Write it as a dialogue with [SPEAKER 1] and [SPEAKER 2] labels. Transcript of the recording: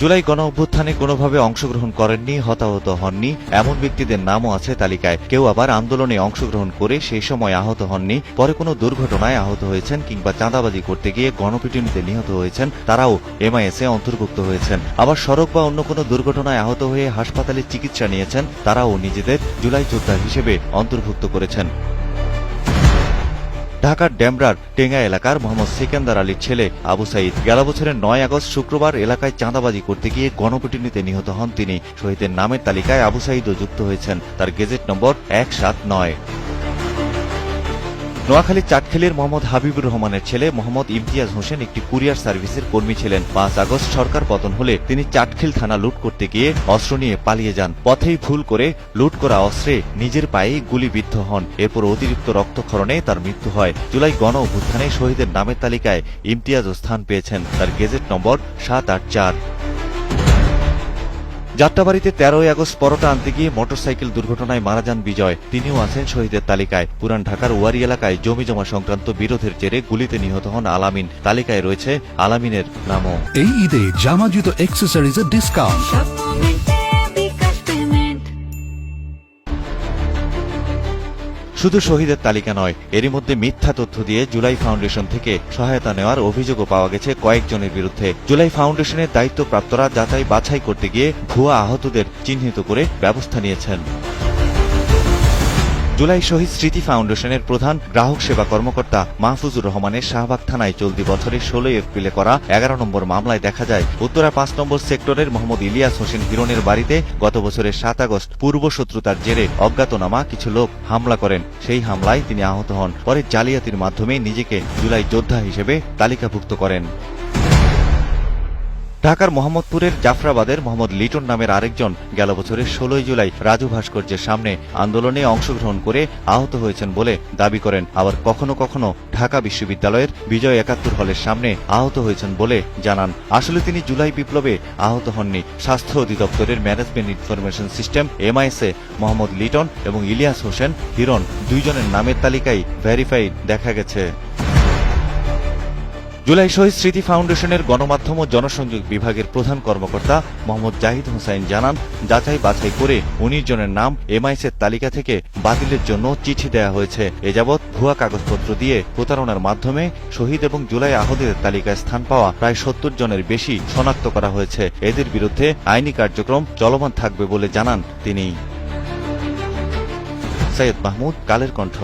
[SPEAKER 1] জুলাই গণ অভ্যুত্থানে কোনোভাবে অংশগ্রহণ করেননি, হতাহত হননি এমন ব্যক্তিদের নামও আছে তালিকায়। কেউ আবার আন্দোলনে অংশগ্রহণ করে সেই সময় আহত হননি, পরে কোনো দুর্ঘটনায় আহত হয়েছেন কিংবা চাঁদাবাজি করতে গিয়ে গণপিটুনিতে নিহত হয়েছেন, তারাও এমআইএস এ অন্তর্ভুক্ত হয়েছেন। আবার সড়ক বা অন্য কোনো দুর্ঘটনায় আহত হয়ে হাসপাতালে চিকিৎসা নিয়েছেন, তারাও নিজেদের জুলাই যোদ্ধা হিসেবে অন্তর্ভুক্ত করেছেন। ঢাকার ডেমরার টেঙ্গা এলাকার মোহাম্মদ সিকান্দার আলীর ছেলে আবু সাইদ গেল বছরের ৯ আগস্ট শুক্রবার এলাকায় চাঁদাবাজি করতে গিয়ে গণপিটুনিতে নিহত হন তিনি। শহীদের নামের তালিকায় আবু সাইদও যুক্ত হয়েছেন, তার গেজেট নম্বর ১৭৯। নোয়াখালীর চাটখিলের মোহাম্মদ হাবিবুর রহমানের ছেলে মোহাম্মদ ইমতিয়াজ হোসেন একটি কুরিয়ার সার্ভিসের কর্মী ছিলেন। ৫ আগস্ট সরকার পতন হলে তিনি চাটখিল থানা লুট করতে গিয়ে অস্ত্র নিয়ে পালিয়ে যান। পথেই ভুল করে লুট করা অস্ত্রে নিজের পায়েই গুলিবিদ্ধ হন। এরপর অতিরিক্ত রক্তক্ষরণে তার মৃত্যু হয়। জুলাই গণ অভ্যুত্থানে শহীদের নামের তালিকায় ইমতিয়াজও স্থান পেয়েছেন, তার গেজেট নম্বর ৭৮৪। যাত্রাবাড়িতে ১৩ আগস্ট পরোটা আনতে গিয়ে মোটরসাইকেল দুর্ঘটনায় মারা যান বিজয়, তিনিও আছেন শহীদের তালিকায়। পুরান ঢাকার ওয়ারি এলাকায় জমিজমা সংক্রান্ত বিরোধের জেরে গুলিতে নিহত হন আলামিন, তালিকায় রয়েছে আলামিনের নামও।
[SPEAKER 2] এই ঈদে জামা জুতো অ্যাক্সেসরিজের ডিসকাউন্ট।
[SPEAKER 1] শুধু শহীদের তালিকা নয়, এরই মধ্যে মিথ্যা তথ্য দিয়ে জুলাই ফাউন্ডেশন থেকে সহায়তা নেওয়ার অভিযোগও পাওয়া গেছে কয়েকজনের বিরুদ্ধে। জুলাই ফাউন্ডেশনের দায়িত্বপ্রাপ্তরা যাচাই বাছাই করতে গিয়ে ভুয়া আহতদের চিহ্নিত করে ব্যবস্থা নিয়েছেন। জুলাই শহীদ স্মৃতি ফাউন্ডেশনের প্রধান গ্রাহক সেবা কর্মকর্তা মাহফুজুর রহমানের শাহবাগ থানায় চলতি বছরের ১৬ এপ্রিলে করা ১১ নম্বর মামলায় দেখা যায়, উত্তরা ৫ নম্বর সেক্টরের মোহাম্মদ ইলিয়াস হোসেন হিরণের বাড়িতে গত বছরের ৭ আগস্ট পূর্বশত্রুতার জেরে অজ্ঞাতনামা কিছু লোক হামলা করেন। সেই হামলায় তিনি আহত হন। পরে জালিয়াতির মাধ্যমে নিজেকে জুলাই যোদ্ধা হিসেবে তালিকাভুক্ত করেন। ঢাকার মোহাম্মদপুরের জাফরাবাদের মোহাম্মদ লিটন নামের আরেকজন গেল বছরের ১৬ জুলাই রাজু ভাস্কর্যের সামনে আন্দোলনে অংশগ্রহণ করে আহত হয়েছেন বলে দাবি করেন। আবার কখনো কখনো ঢাকা বিশ্ববিদ্যালয়ের বিজয় ৭১ হলের সামনে আহত হয়েছেন বলে জানান। আসলে তিনি জুলাই বিপ্লবে আহত হননি। স্বাস্থ্য অধিদপ্তরের ম্যানেজমেন্ট ইনফরমেশন সিস্টেম এমআইএস এ মোহাম্মদ লিটন এবং ইলিয়াস হোসেন হিরণ দুইজনের নামের তালিকায় ভেরিফাইড দেখা গেছে। জুলাই শহীদ স্মৃতি ফাউন্ডেশনের গণমাধ্যম ও জনসংযোগ বিভাগের প্রধান কর্মকর্তা মোহাম্মদ জাহিদ হোসাইন জানান, যাচাই বাছাই করে ১৯ জনের নাম এমআইএস এর তালিকা থেকে বাতিলের জন্য চিঠি দেওয়া হয়েছে। এ যাবৎ ভুয়া কাগজপত্র দিয়ে প্রতারণার মাধ্যমে শহীদ এবং জুলাই আহতদের তালিকায় স্থান পাওয়া প্রায় ৭০ জনের বেশি শনাক্ত করা হয়েছে। এদের বিরুদ্ধে আইনি কার্যক্রম চলমান থাকবে বলে জানান তিনি। সৈয়দ মাহমুদ, কালের কণ্ঠ।